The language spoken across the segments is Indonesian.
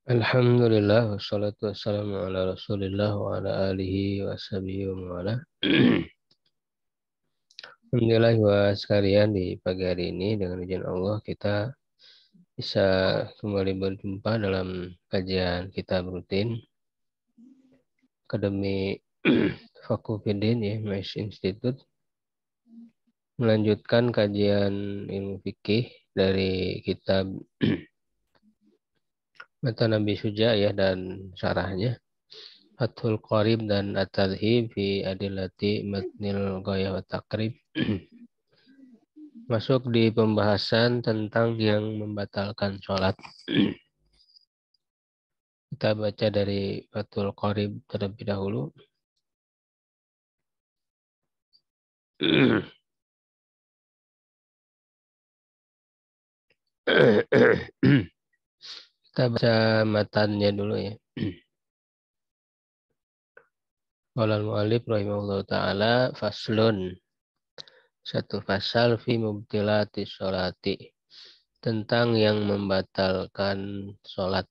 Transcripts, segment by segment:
Alhamdulillah wassalatu wassalamu ala Rasulillah wa ala alihi wa sahbihi wa mawala. Alhamdulillah wa sekalian di pagi hari ini dengan izin Allah kita bisa kembali berjumpa dalam kajian kitab rutin Akademi Fakultidin ya, Mesh Institute, melanjutkan kajian ilmu fikih dari kitab Matan Nabi Suja ya dan syarahnya Fathul Qarib dan At-Tadhib fi Adillati Matnil Ghayah wa Taqrib. Masuk di pembahasan tentang yang membatalkan sholat. Kita baca dari Fathul Qarib terlebih dahulu. Kita baca matannya dulu ya. Qala al-mu'allif rahimahullahu ta'ala faslun. Satu fasal fi mubtilati sholati. Tentang yang membatalkan sholat.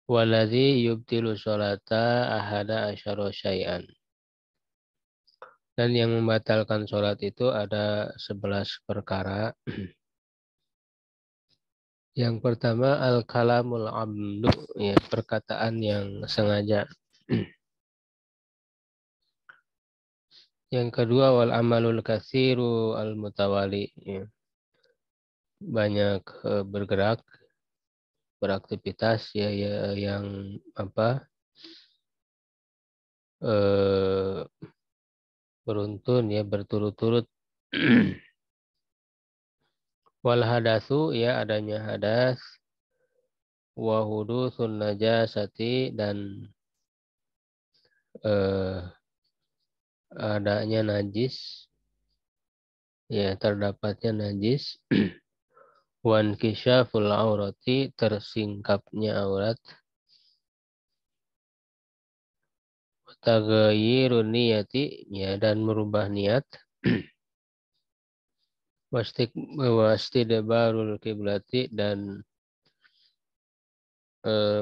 Waladhi yubtilu sholata ahada asyara syai'an. Dan yang membatalkan sholat itu ada 11 perkara. Yang pertama al-kalamul amdu, ya, perkataan yang sengaja. Yang kedua wal amalul katsiru al mutawali, ya, banyak bergerak, beraktivitas ya, yang beruntun ya, berturut-turut. Wal hadatsu, ya, adanya hadas, wa hudutsun najasati, dan adanya najis, ya, terdapatnya najis. Wan kisyaful aurati, tersingkapnya aurat. Taghayyirun niyati, ya, dan merubah niat. Wastidbarul kiblati, dan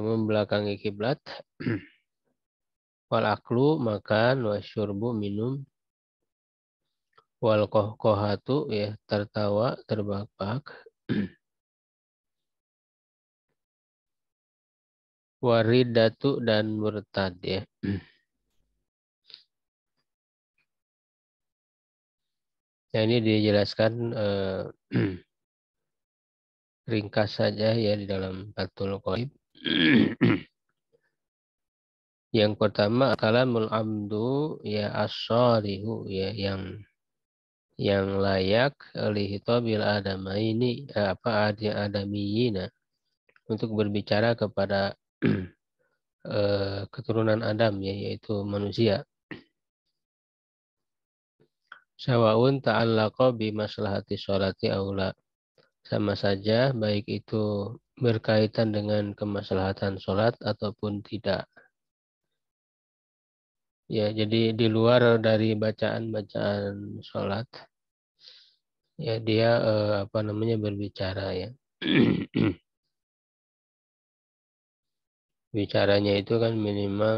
membelakangi kiblat. Wal aklu, makan. Wasyurbu, minum. Wal kohkohatu, ya, tertawa, terbahak-bahak. Waridatu, dan murtad, ya. Ya, ini dijelaskan ringkas saja ya di dalam Fathul Qarib. Yang pertama kalamul amdu, ya, as-shalihu, ya, yang layak lihitabil adamaini, adamiyina, untuk berbicara kepada keturunan Adam, ya, yaitu manusia. Sawaun ta'allaqa bi maslahati sholati aula, sama saja baik itu berkaitan dengan kemaslahatan sholat ataupun tidak. Ya, jadi di luar dari bacaan-bacaan sholat, ya, dia berbicara, ya. Bicaranya itu kan minimal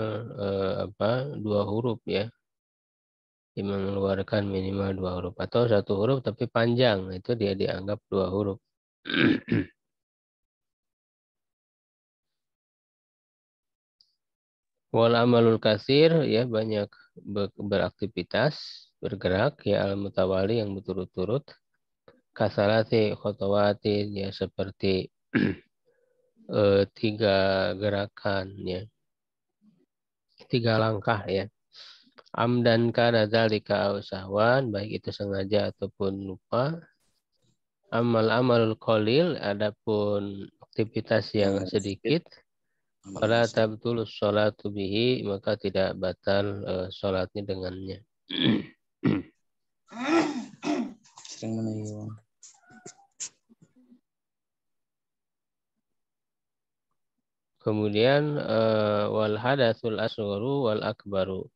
2 huruf, ya. Dia mengeluarkan minimal 2 huruf atau 1 huruf tapi panjang, itu dia dianggap 2 huruf. Wal amalul kasir, ya, banyak beraktivitas, bergerak, ya, al mutawali, yang berturut-turut. Kasalati khotowati, ya, seperti 3 gerakan, ya, 3 langkah, ya. Amdan kana dzalika aw sahwan, baik itu sengaja ataupun lupa. Amalul qalil, adapun aktivitas yang sedikit. Wala tabtulus sholatu bihi, maka tidak batal sholatnya dengannya. Kemudian wal hadatsul asgharu wal akbaru.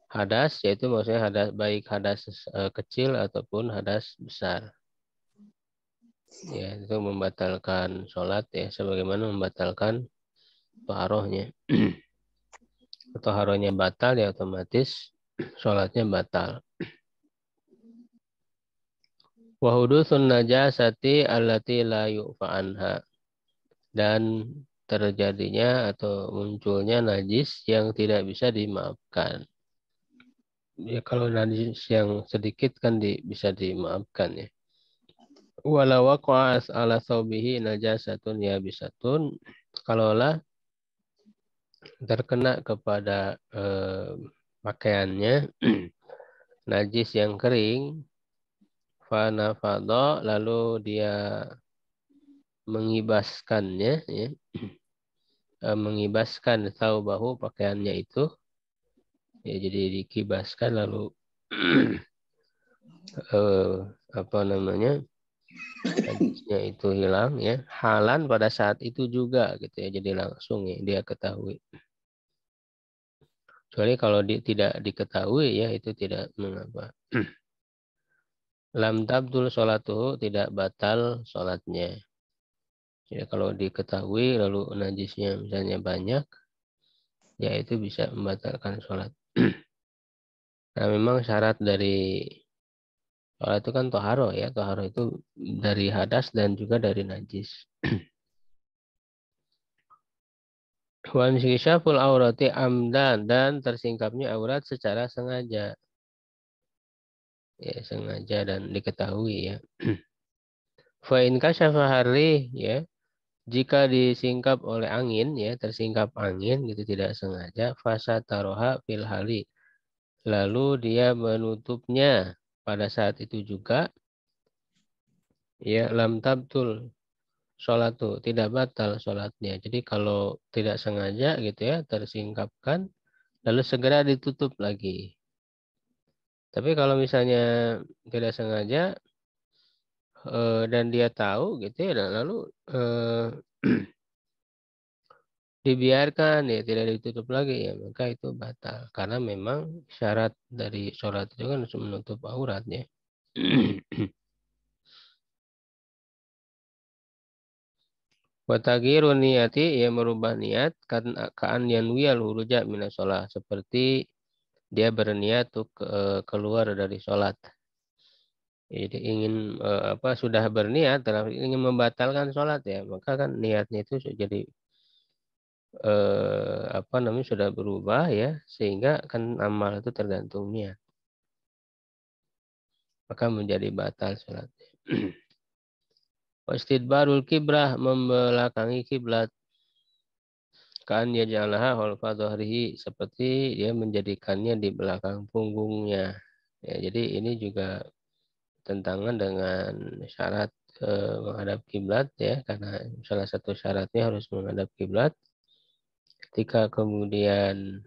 Hadas, yaitu maksudnya hadas, baik hadas kecil ataupun hadas besar. Ya, itu membatalkan sholat ya, sebagaimana membatalkan toharohnya. Toharohnya batal ya otomatis sholatnya batal. Wa hudutsun najasati allati la yu'fa anha. Dan terjadinya atau munculnya najis yang tidak bisa dimaafkan. Ya kalau najis yang sedikit kan bisa dimaafkan ya. Walau waqa'a ala thawbihi najasatun yabisatun. Kalaulah terkena kepada pakaiannya najis yang kering, fanafadha lalu dia mengibaskannya ya, mengibaskan thawbahu pakaiannya itu ya, jadi dikibaskan lalu apa namanya najisnya itu hilang ya, halan pada saat itu juga gitu ya, jadi langsung ya dia ketahui. Kecuali kalau tidak diketahui ya itu tidak mengapa. Lam tabdul sholatuhu, tidak batal sholatnya. Ya, kalau diketahui lalu najisnya misalnya banyak, ya itu bisa membatalkan sholat. Nah memang syarat dari sholat itu kan toharo ya. Toharo itu dari hadas dan juga dari najis. Wan syaful aurati amdan, dan tersingkapnya aurat secara sengaja. Ya sengaja dan diketahui ya. Fa in kasyafa harri ya. Jika disingkap oleh angin ya, tersingkap angin gitu tidak sengaja, fasa taroha fil hali. Lalu dia menutupnya pada saat itu juga, ya lam tabtul sholatu, tidak batal sholatnya. Jadi kalau tidak sengaja gitu ya, tersingkapkan, lalu segera ditutup lagi. Tapi kalau misalnya tidak sengaja dan dia tahu gitu ya, dan lalu dibiarkan ya tidak ditutup lagi ya, maka itu batal karena memang syarat dari sholat itu kan harus menutup auratnya. Watagiru niyati, ya merubah niat kan kaan yanwiyal huruja minas sholat, seperti dia berniat untuk keluar dari sholat. Jadi ingin apa sudah berniat dalam ingin membatalkan sholat ya, maka kan niatnya itu jadi apa namanya sudah berubah ya, sehingga kan amal itu tergantung niat, maka menjadi batal sholatnya. Wastidbarul kibrah, membelakangi kiblat, kan ya jalaha holfa dhahrihi, seperti dia menjadikannya di belakang punggungnya. Ya, jadi ini juga tentangan dengan syarat menghadap kiblat ya, karena salah satu syaratnya harus menghadap kiblat. Ketika kemudian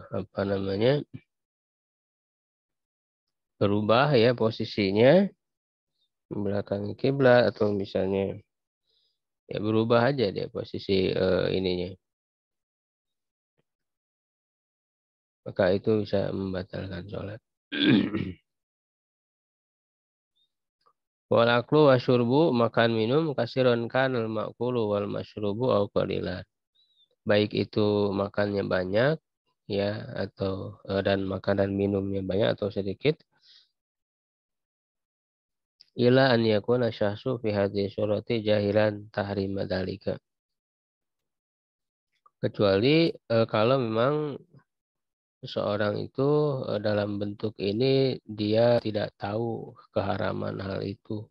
apa namanya berubah ya posisinya membelakangi kiblat atau misalnya ya berubah aja dia posisi ininya, maka itu bisa membatalkan sholat. Wal aklu wasyurbu, makan minum kasiron kan al makulu wal masyrubu au qalilan. Baik itu makannya banyak ya atau dan makan dan minumnya banyak atau sedikit. Ila an yakuna syahsu fi hadhihi surati jahilan tahrima dalika. Kecuali kalau memang seseorang itu dalam bentuk ini dia tidak tahu keharaman hal itu.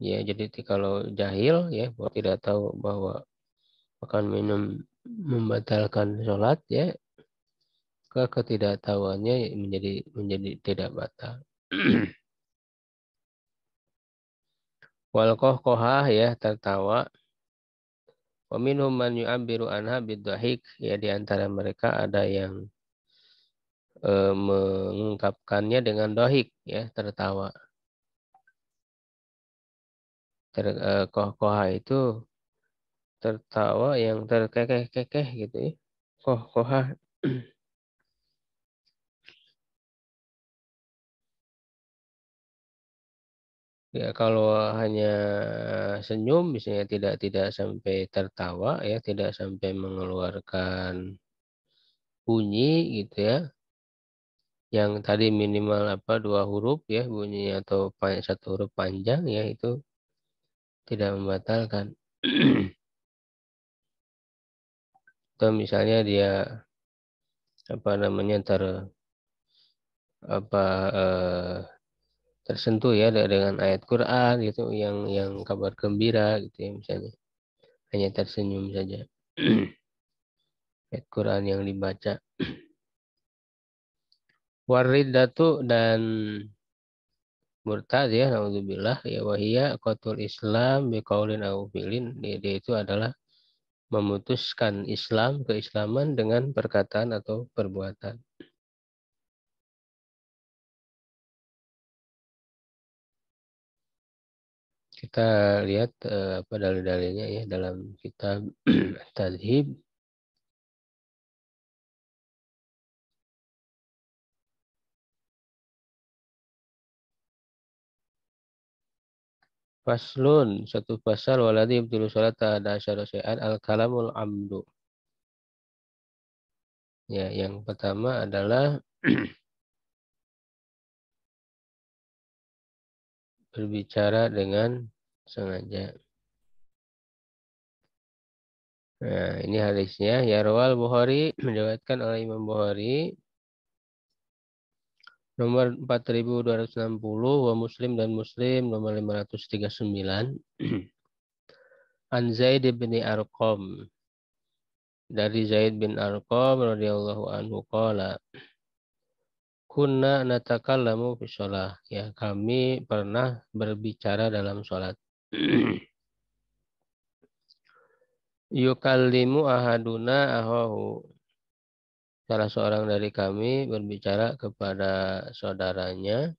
Ya, jadi kalau jahil ya, bahwa tidak tahu bahwa makan minum membatalkan sholat ya, ketidaktahuannya menjadi tidak batal. Wal kohkohah ya, tertawa. Wa minhum man yu'abbiru anha bidzahik, ya di antara mereka ada yang mengungkapkannya dengan dohik ya, tertawa. Kohkoha itu tertawa yang terkekeh-kekeh gitu ya. Kohkoha. Ya, kalau hanya senyum misalnya tidak sampai tertawa ya, tidak sampai mengeluarkan bunyi gitu ya. Yang tadi minimal apa 2 huruf ya bunyinya atau 1 huruf panjang ya itu tidak membatalkan. Atau misalnya dia apa namanya apa eh, tersentuh ya dengan ayat Quran gitu yang kabar gembira gitu ya misalnya hanya tersenyum saja. Ayat Quran yang dibaca. Waridatu dan murtad ya naudzubillah ya wahia qatul Islam biqaulin au fi'lin dia itu adalah memutuskan Islam keislaman dengan perkataan atau perbuatan. Kita lihat apa dalil-dalilnya ya dalam kitab Tadhib. Faslun, satu pasal waladi ibtilu sholat ada asyara syai'an al-kalamul amdu. Ya, yang pertama adalah berbicara dengan sengaja. Nah, ini hadisnya. Ya Rawal Bukhari meriwayatkan oleh Imam Bukhari nomor 4260 wa Muslim dan Muslim nomor 539 An Zaid bin Arqam dari Zaid bin Arqam radhiyallahu anhu qala kunna natakallamu fi shalah ya kami pernah berbicara dalam salat. Yukallimu ahaduna ahahu salah seorang dari kami berbicara kepada saudaranya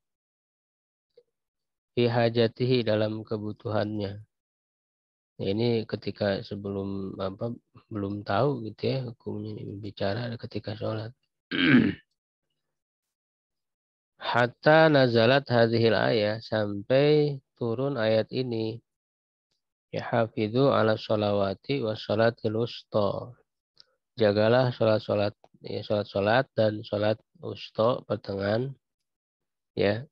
fi hajatihi dalam kebutuhannya. Ya, ini ketika sebelum apa belum tahu gitu ya hukumnya berbicara ketika sholat. Hatta nazalat hadhil ayat sampai turun ayat ini. Ya hafidhu ala sholawati wa sholatil wusta. Jagalah sholat-sholat ya sholat-sholat dan sholat wusta pertengahan ya.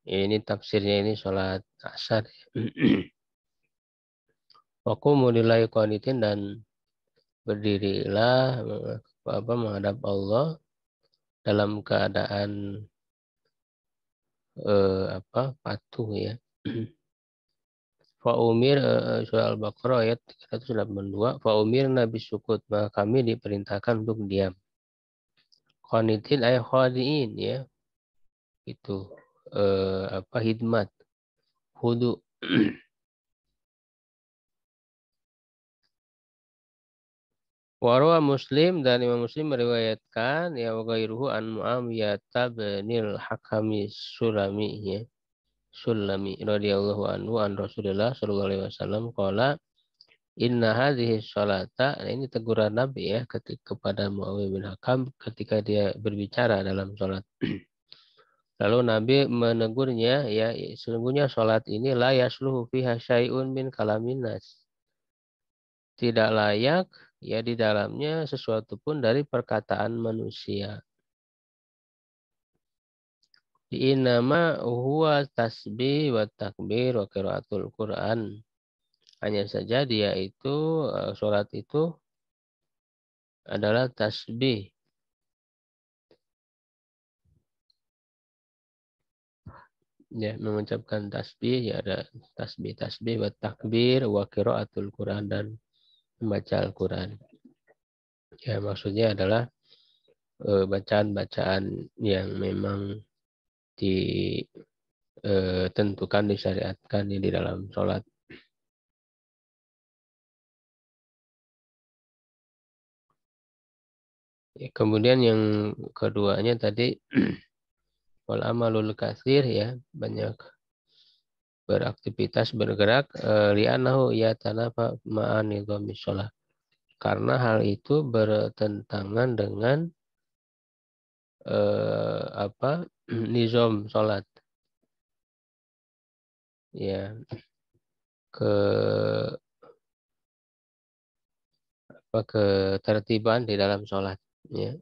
Ini tafsirnya ini sholat asar. Waqumu lillahi qanitin dan berdirilah apa menghadap Allah dalam keadaan apa patuh ya. Fa umir surah Al-Baqarah ayat 382 fa umir nabi sukut maka kami diperintahkan untuk diam. Qanitin ay khadiin ya. Itu apa hidmat, hudu. Warwa Muslim dan Imam Muslim meriwayatkan ya wa ghairuhu an Muawiyah bin Hakami Sulami ya. Sulami radhiyallahu anhu an Rasulullah sallallahu alaihi wasallam qala inna hadhihi sholata nah ini teguran Nabi ya kepada Muawiyah bin Hakam ketika dia berbicara dalam sholat. Lalu Nabi menegurnya ya sesungguhnya sholat ini la yasluhu fiha syai'un min kalamin nas. Tidak layak ya di dalamnya sesuatu pun dari perkataan manusia. Innama huwa tasbih wa takbir wa qiraatul Quran. Hanya saja dia itu sholat itu adalah tasbih. Ya, mengucapkan tasbih ya ada tasbih wa takbir wa qiraatul Quran dan membaca Al-Quran. Ya, maksudnya adalah bacaan-bacaan yang memang ditentukan disyariatkan di dalam sholat. Ya, kemudian yang keduanya tadi wal amalul katsir ya banyak beraktivitas bergerak li'annahu yatanafa ma'an nidhamis shalah. Karena hal itu bertentangan dengan apa nizam salat. ya ke ketertiban di dalam sholat. Ya.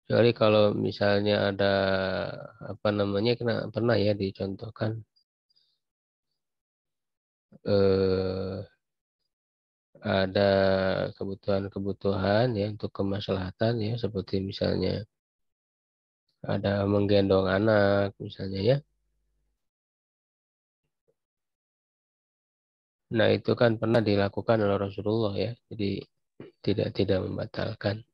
Kecuali kalau misalnya ada apa namanya pernah ya dicontohkan eh, ada kebutuhan-kebutuhan ya untuk kemaslahatan ya seperti misalnya ada menggendong anak misalnya ya. Nah, itu kan pernah dilakukan oleh Rasulullah ya. Jadi tidak membatalkan.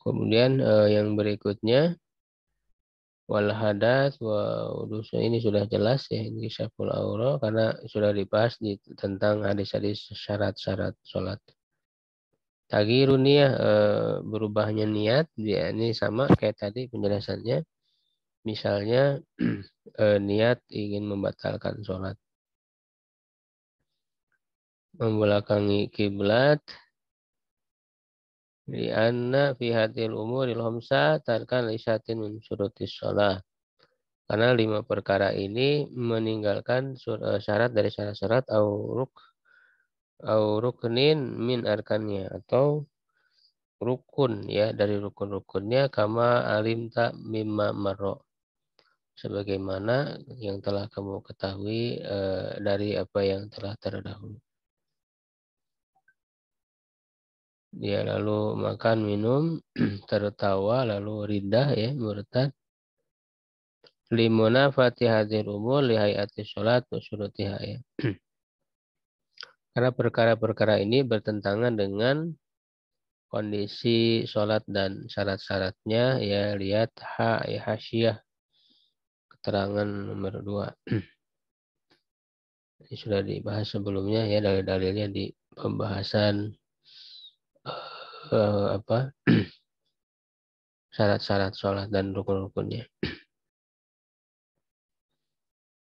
Kemudian yang berikutnya wal hadas wa wudusa ini sudah jelas ya ini syaful aura karena sudah dibahas tentang hadis-hadis syarat-syarat sholat. Taghiru niyah berubahnya niat ya ini sama kayak tadi penjelasannya. Misalnya niat ingin membatalkan sholat, membelakangi kiblat, di anna fi hadil umuril khamsa tarkan lisyatin min syurutis shalah. Karena 5 perkara ini meninggalkan syarat dari syarat-syarat au ruknin min arkannya atau rukun ya dari rukun-rukunnya kama alimta mimma marro. Sebagaimana yang telah kamu ketahui dari apa yang telah terdahulu. Dia lalu makan minum tertawa lalu rindah ya murtad limuna fatihatil umur lihayati sholat wa syurutiha ya. Karena perkara-perkara ini bertentangan dengan kondisi sholat dan syarat-syaratnya ya lihat hasyiah keterangan nomor 2. Ini sudah dibahas sebelumnya ya dalil-dalilnya di pembahasan apa syarat-syarat sholat dan rukun-rukunnya.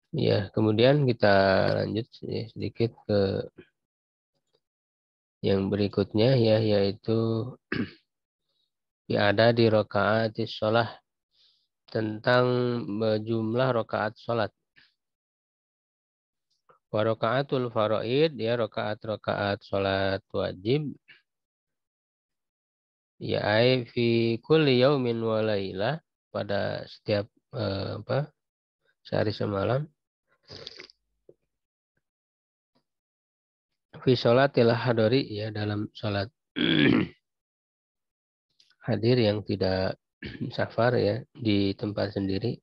Ya, kemudian kita lanjut ya, sedikit ke yang berikutnya ya yaitu ya ada di rakaat sholat tentang jumlah rakaat sholat. Wa rakaatul faraid ya rakaat-rakaat sholat wajib ya ai fi kulli yaumin wa lailah pada setiap sehari semalam fi sholatil hadori ya dalam sholat hadir yang tidak safar ya di tempat sendiri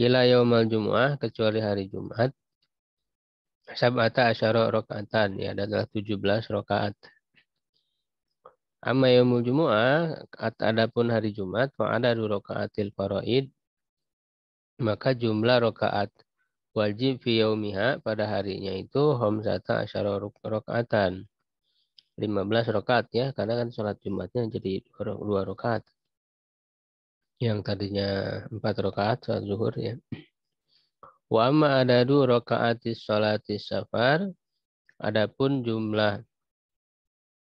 ila yaumal jumu'ah kecuali hari Jumat sab'ata asyara rakaatan ya adalah 17 rakaat. Amma yaumul jumu'ah adapun hari Jumat fa ada 2 rakaatil faraid maka jumlah rakaat wajib fi yaumiha pada harinya itu khamsata asyara rakaatan 15 rakaat ya karena kan sholat Jumatnya jadi 2 rakaat yang tadinya 4 rakaat sholat zuhur ya. Wa amma adadu rakaatis sholatis safar adapun jumlah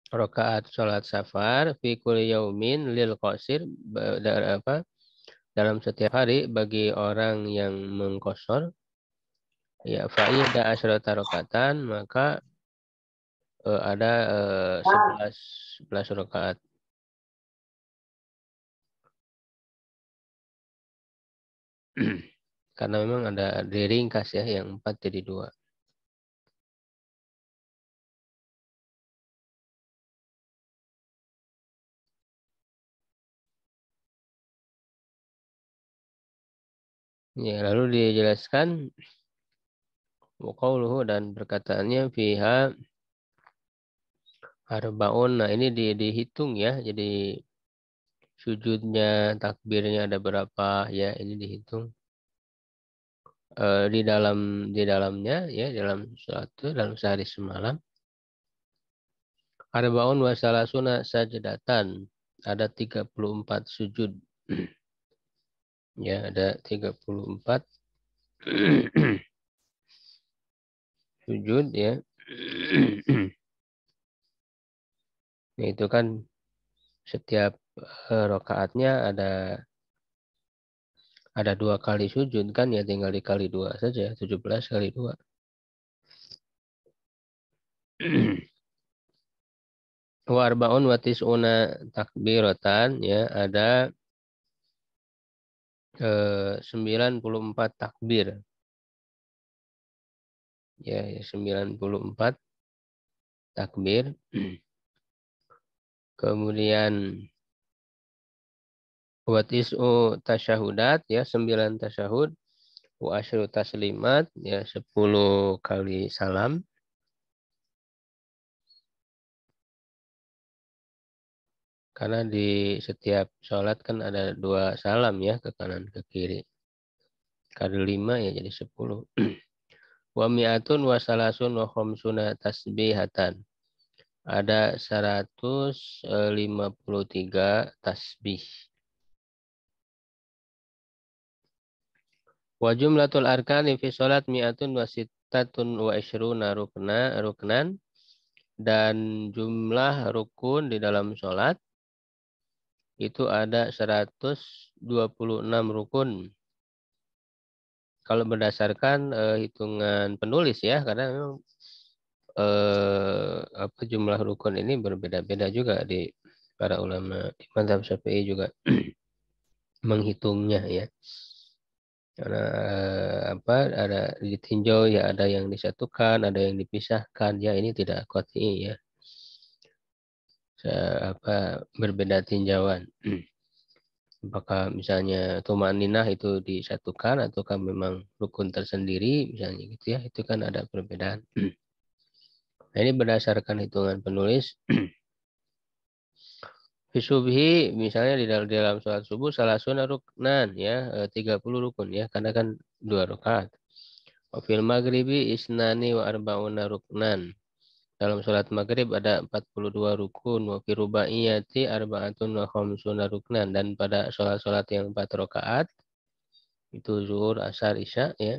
rakaat sholat safar fi kulli yaumin lil qasir dalam setiap hari bagi orang yang mengkosor ya fa'ida asyrata rakaatan maka ada 11 rakaat. Karena memang ada diringkas ya yang 4 jadi 2. Ya, lalu dijelaskan waqauluhu dan perkataannya fiha arbaun. Nah, ini dihitung ya. Jadi sujudnya, takbirnya ada berapa ya, ini dihitung. Di dalamnya ya, dalam sehari semalam. Arbaun wa salasuna sajdatan. Ada 34 sujud. Ya, ada 34 sujud ya. Nah, itu kan setiap rakaatnya ada 2 kali sujud kan ya, tinggal dikali 2 saja, 17 kali 2. Wa arbaun wa tis'una takbiratan ya, ada 94 takbir. Ya, 94 takbir. Kemudian wa tis'u tasyahudat ya, 9 tasyahud. Wa asyru taslimat ya, 10 kali salam. Karena di setiap sholat kan ada 2 salam ya, ke kanan ke kiri. Kali 5 ya jadi 10. Wa mi'atun wa salasun wa khamsuna tasbihatan. Ada 153 tasbih. Wa jumlatul arkani fi sholat mi'atun wa sittatun wa ishruna ruknan. Dan jumlah rukun di dalam sholat itu ada 126 rukun. Kalau berdasarkan hitungan penulis ya, karena memang jumlah rukun ini berbeda-beda juga di para ulama. Di mazhab Syafi'i juga menghitungnya ya. Karena ada ditinjau ya, ada yang disatukan, ada yang dipisahkan. Ya ini tidak qat'i ya. Berbeda tinjauan. Apakah misalnya tumaninah itu disatukan ataukah memang rukun tersendiri misalnya gitu ya, itu kan ada perbedaan. Nah, ini berdasarkan hitungan penulis. Fisubhi misalnya di dalam sholat subuh salah sunnah ruknan ya, 30 rukun ya, karena kan 2 rakaat. Wa fil maghribi isnani wa arba'una ruknan. Dalam sholat maghrib ada 42 rukun. Wa fi rubaiyati arba'atun wa khamsuna ruknan. Dan pada sholat-sholat yang 4 rakaat itu zuhur, asar, isya ya,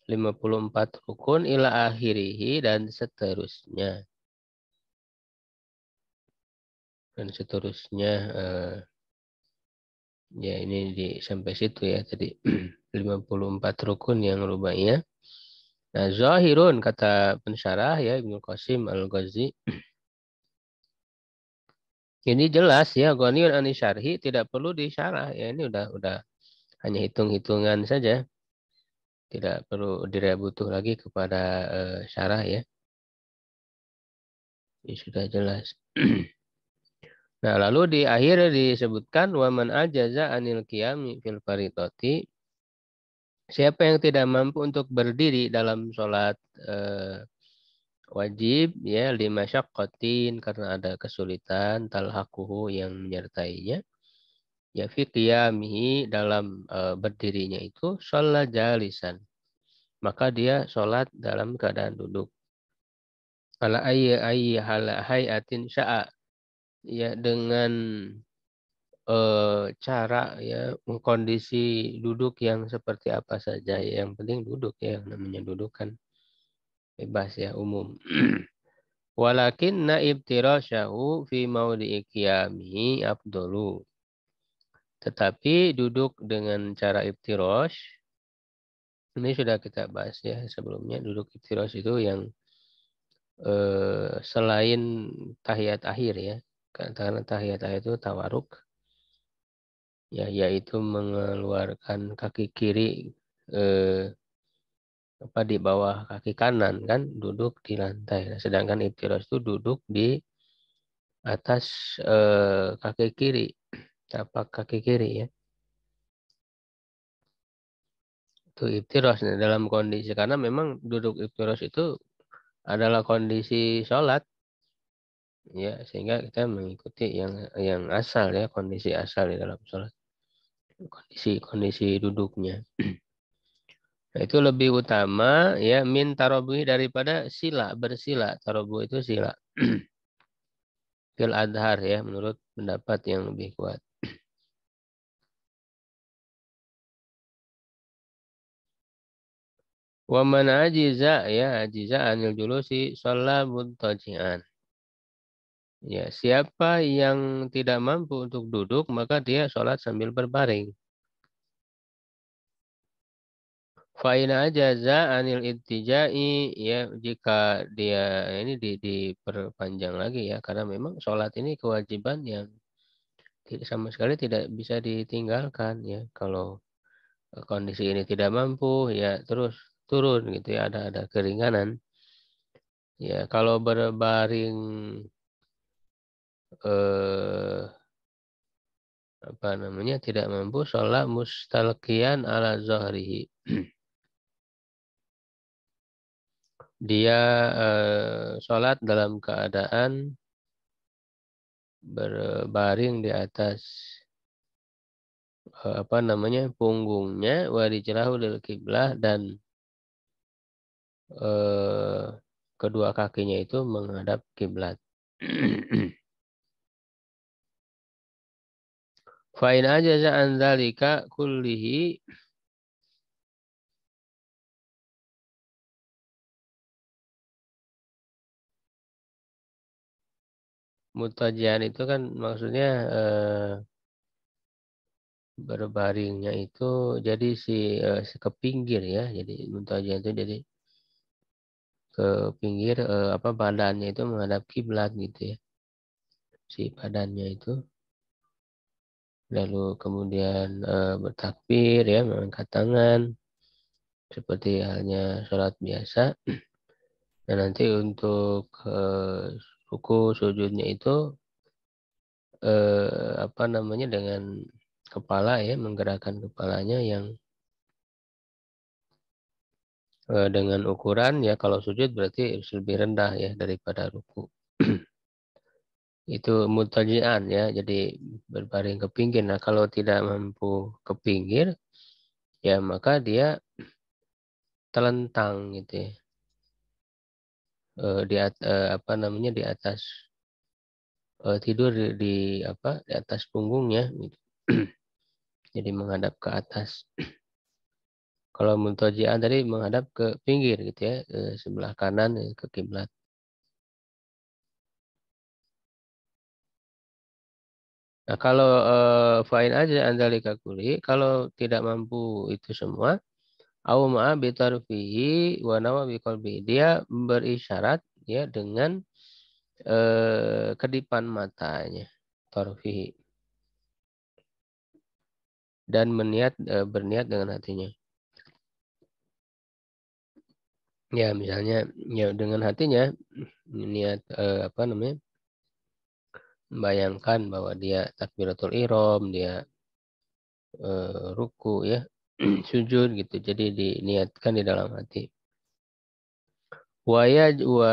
54 rukun ila akhirihi dan seterusnya. Dan seterusnya ya ini sampai situ ya tadi. 54 rukun yang rubaiyah. Nah, zahirun kata pensyarah ya Ibnu Qasim Al-Ghazi. Ini jelas ya, ghaniyun ani syarhi, tidak perlu disyarah ya, ini udah hanya hitung-hitungan saja. Tidak perlu butuh lagi kepada syarah ya. Ini sudah jelas. Nah, lalu di akhir disebutkan waman ajaza anil qiyami fil faridati. Siapa yang tidak mampu untuk berdiri dalam sholat wajib ya, lima syaqqatin, karena ada kesulitan, talhaquhu yang menyertainya. Ya fi qiyamihi, dalam berdirinya itu sholat jalisan. Maka dia sholat dalam keadaan duduk. Ala ayyi hayatin sya'a, ya dengan cara ya, kondisi duduk yang seperti apa saja ya, yang penting duduk ya, yang namanya duduk kan bebas ya, umum. Walakin naib tirasyahu fi maudhi'i qiyamihi afdalu. Tetapi duduk dengan cara iftirash ini sudah kita bahas ya sebelumnya. Duduk iftirash itu yang selain tahiyat akhir ya, karena tahiyat akhir itu tawaruk ya, yaitu mengeluarkan kaki kiri di bawah kaki kanan kan, duduk di lantai. Nah, sedangkan iftirash itu duduk di atas kaki kiri, tapak kaki kiri ya. Itu iftirash. Nah, dalam kondisi, karena memang duduk iftirash itu adalah kondisi sholat ya, sehingga kita mengikuti yang asal ya, kondisi asal di dalam sholat, kondisi duduknya. Nah, itu lebih utama ya min tarobuhi daripada sila, bersila. Tarobuh itu sila. Fil adhar ya, menurut pendapat yang lebih kuat. Wa man ajiza ya, ajiza anil julusi shalla muntaji'an. Ya, siapa yang tidak mampu untuk duduk, maka dia sholat sambil berbaring. Fa'ina ajaza anil ittijai, ya jika dia ini diperpanjang lagi ya, karena memang sholat ini kewajiban yang sama sekali tidak bisa ditinggalkan ya. Kalau kondisi ini tidak mampu, ya terus turun gitu ya, ada keringanan. Ya, kalau berbaring eh, apa namanya tidak mampu, sholat mustalqiyan ala zahrihi. Dia sholat dalam keadaan berbaring di atas apa namanya punggungnya, warijlahu lil kiblah, dan eh, kedua kakinya itu menghadap kiblat. Fa in ajaza an dzalika kullihi, mutajian itu kan maksudnya berbaringnya itu jadi si ke pinggir ya. Jadi mutajian itu jadi ke pinggir, apa badannya itu menghadap kiblat gitu ya. Si badannya itu lalu kemudian bertakbir ya, mengangkat tangan seperti halnya sholat biasa. Dan nanti untuk ruku sujudnya itu apa namanya dengan kepala ya, menggerakkan kepalanya yang dengan ukuran ya, kalau sujud berarti lebih rendah ya daripada ruku. Itu mutajian ya, jadi berbaring ke pinggir. Nah, kalau tidak mampu ke pinggir, ya maka dia telentang gitu ya. Apa namanya di atas, tidur apa di atas punggungnya gitu. Jadi menghadap ke atas. Kalau muntajian tadi menghadap ke pinggir gitu ya, sebelah kanan ke kiblat. Nah, kalau fa'in aja andalika kuli, kalau tidak mampu itu semua, au ma'a bitarfihi wa nawa biqalbi. Dia berisyarat ya dengan kedipan matanya, tarfihi, dan berniat dengan hatinya. Ya, misalnya ya dengan hatinya niat apa namanya? Membayangkan bahwa dia takbiratul ihram, dia ruku ya, sujud gitu. Jadi diniatkan di dalam hati. Wayajibu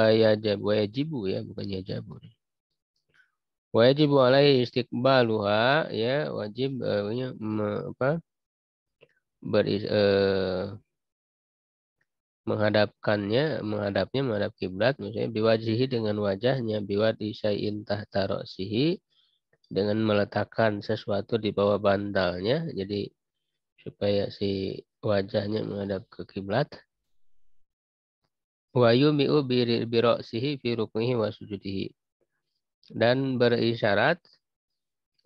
ya, bukan yajabu. Wajibu alaihi istiqbaluha ya, wajib apa menghadap kiblat, misalnya biwajihi dengan wajahnya, biwadi syai'in tahta ra'sihi, dengan meletakkan sesuatu di bawah bantalnya, jadi supaya si wajahnya menghadap ke kiblat. Wa yumi'u bi ra'sihi fi ruknihi wa sujudihi, dan berisyarat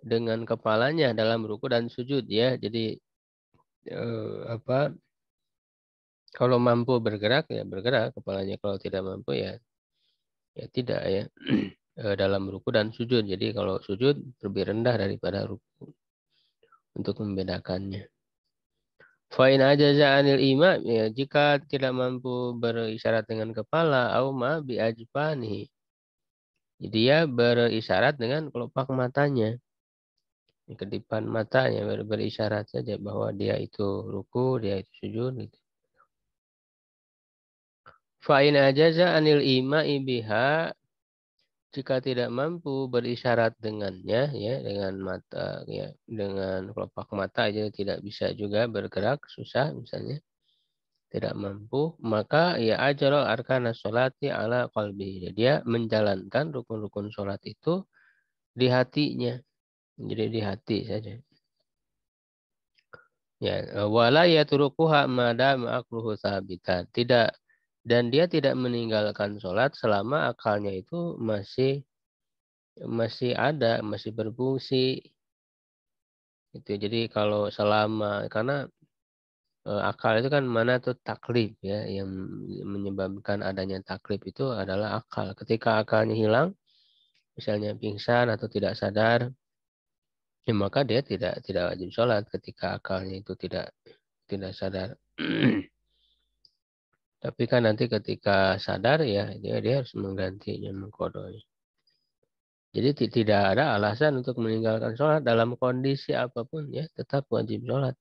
dengan kepalanya dalam ruku dan sujud ya. Jadi apa kalau mampu bergerak ya bergerak kepalanya, kalau tidak mampu ya ya tidak ya. Dalam ruku dan sujud. Jadi kalau sujud lebih rendah daripada ruku untuk membedakannya. Fa'in ajaza anil ima, ya jika tidak mampu berisyarat dengan kepala, au ma bi ajfanihi, dia berisyarat dengan kelopak matanya, kedipan matanya, berisyarat saja bahwa dia itu ruku, dia itu sujud gitu. Fa'in ajaza anil ima ibiha, jika tidak mampu berisyarat dengannya ya, dengan mata ya, dengan kelopak mata aja tidak bisa juga bergerak, susah misalnya, tidak mampu, maka ya ajarul arkana sholati ala qalbi. Dia menjalankan rukun-rukun sholat itu di hatinya. Jadi di hati saja. Ya, wala yatrukuha madama aqluhu sabitan. Tidak, dan dia tidak meninggalkan sholat selama akalnya itu masih masih ada, masih berfungsi. Itu jadi kalau selama karena akal itu kan mana tuh taklif ya, yang menyebabkan adanya taklif itu adalah akal. Ketika akalnya hilang, misalnya pingsan atau tidak sadar, ya maka dia tidak wajib sholat ketika akalnya itu tidak sadar. Tapi kan nanti ketika sadar ya dia harus menggantinya, mengkodoknya. Jadi tidak ada alasan untuk meninggalkan sholat dalam kondisi apapun ya, tetap wajib sholat.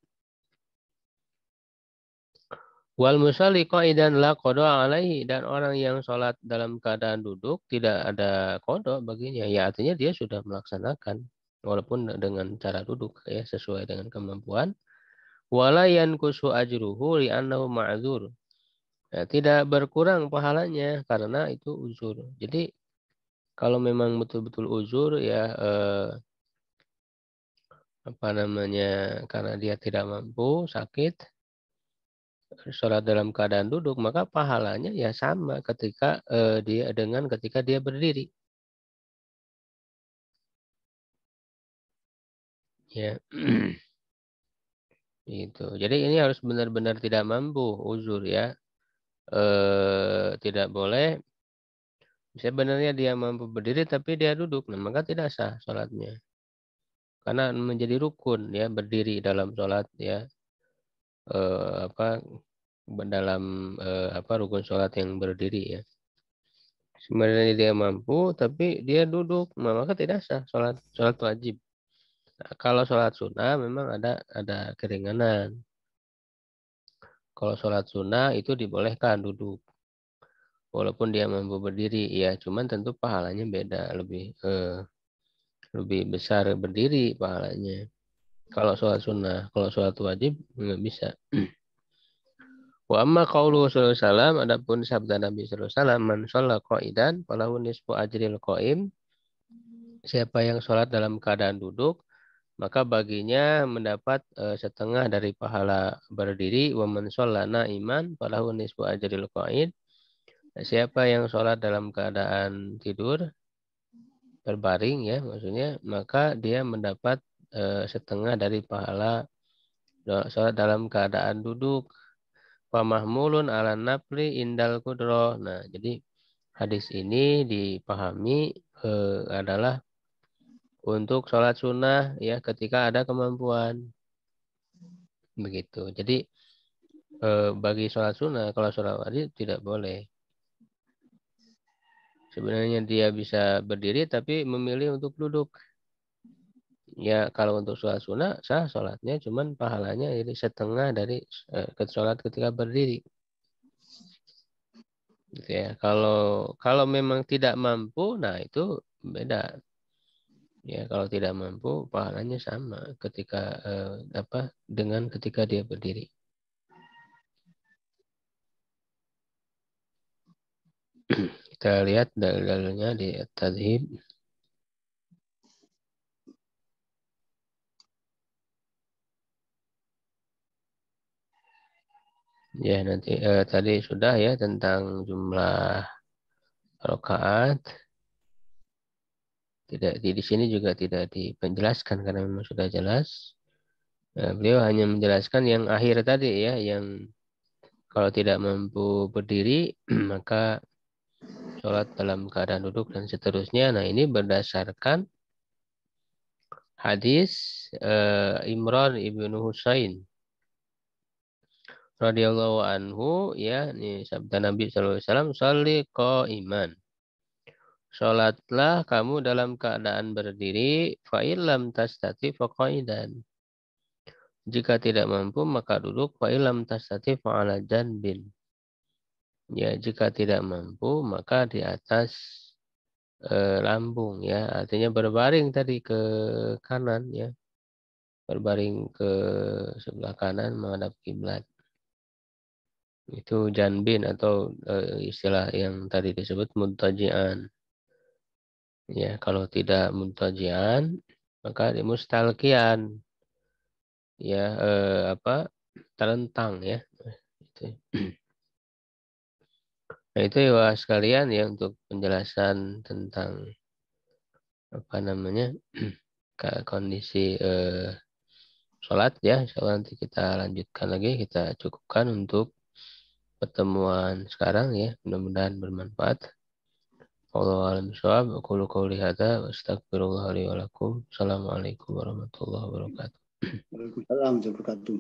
Wal musalli qa'idan la qada alaihi, dan orang yang sholat dalam keadaan duduk tidak ada qada baginya. Ya artinya dia sudah melaksanakan walaupun dengan cara duduk ya, sesuai dengan kemampuan. Wala yankusu ajruhu li'annahu ma'dzur. Ya, tidak berkurang pahalanya karena itu uzur. Jadi kalau memang betul-betul uzur ya apa namanya, karena dia tidak mampu, sakit, sholat dalam keadaan duduk, maka pahalanya ya sama ketika dia dengan ketika dia berdiri. Ya, itu. Jadi ini harus benar-benar tidak mampu, uzur ya. Tidak boleh. Sebenarnya dia mampu berdiri tapi dia duduk, nah maka tidak sah sholatnya. Karena menjadi rukun ya berdiri dalam sholat ya. Apa dalam apa rukun sholat yang berdiri ya. Sebenarnya dia mampu, tapi dia duduk, maka tidak sah sholat wajib. Nah, kalau sholat sunnah memang ada keringanan. Kalau sholat sunnah itu dibolehkan duduk, walaupun dia mampu berdiri, ya cuman tentu pahalanya beda, lebih besar berdiri pahalanya. Kalau sholat sunnah, kalau sholat wajib nggak bisa. Wa amma qauluhu sallallahu alaihi wasallam, adapun sabda Nabi sallallahu alaihi wasallam, man shalla qa'idan falahu nisfu ajril qa'im. Siapa yang sholat dalam keadaan duduk, maka baginya mendapat setengah dari pahala berdiri. Wa man shallana iman falahu nisfu ajril qa'id. Siapa yang sholat dalam keadaan tidur berbaring ya maksudnya, maka dia mendapat setengah dari pahala sholat dalam keadaan duduk. Pamahmulun ala nafli indal kudroh. Nah, jadi hadis ini dipahami adalah untuk sholat sunnah ya ketika ada kemampuan. Begitu. Jadi bagi sholat sunnah, kalau sholat wajib tidak boleh. Sebenarnya dia bisa berdiri tapi memilih untuk duduk. Ya kalau untuk sholat sunnah sah sholatnya, cuman pahalanya jadi setengah dari sholat ketika berdiri. Gitu ya. Kalau memang tidak mampu, nah itu beda. Ya kalau tidak mampu pahalanya sama ketika apa dengan ketika dia berdiri. Kita lihat dalil-dalilnya di Tadhib. Ya nanti tadi sudah ya tentang jumlah rakaat. Tidak di sini juga tidak dipenjelaskan karena memang sudah jelas. Beliau hanya menjelaskan yang akhir tadi ya, yang kalau tidak mampu berdiri maka sholat dalam keadaan duduk dan seterusnya. Nah ini berdasarkan hadis Imran ibnu Husain radhiyallahu anhu ya, ini sabda Nabi sallallahu alaihi wasallam, "Shalli qa'iman." Sholatlah kamu dalam keadaan berdiri, fa illam tastati fa qa'idan. Jika tidak mampu maka duduk, fa illam tastati fa ala janbin. Ya, jika tidak mampu maka di atas lambung ya, artinya berbaring tadi ke kanan ya, berbaring ke sebelah kanan menghadap kiblat. Itu janbin atau istilah yang tadi disebut muntajian. Ya, kalau tidak muntajian maka di mustalkian. Ya, apa? Terentang ya. Itu. Nah, itu ya sekalian ya untuk penjelasan tentang apa namanya kondisi sholat ya. Insyaallah nanti kita lanjutkan lagi, kita cukupkan untuk pertemuan sekarang ya. Mudah-mudahan bermanfaat. Wallahu a'lam bishawab. Aqulu qouli hadza wa astaghfirullah li wa lakum. Assalamualaikum warahmatullahi wabarakatuh. Waalaikumsalam warahmatullahi wabarakatuh.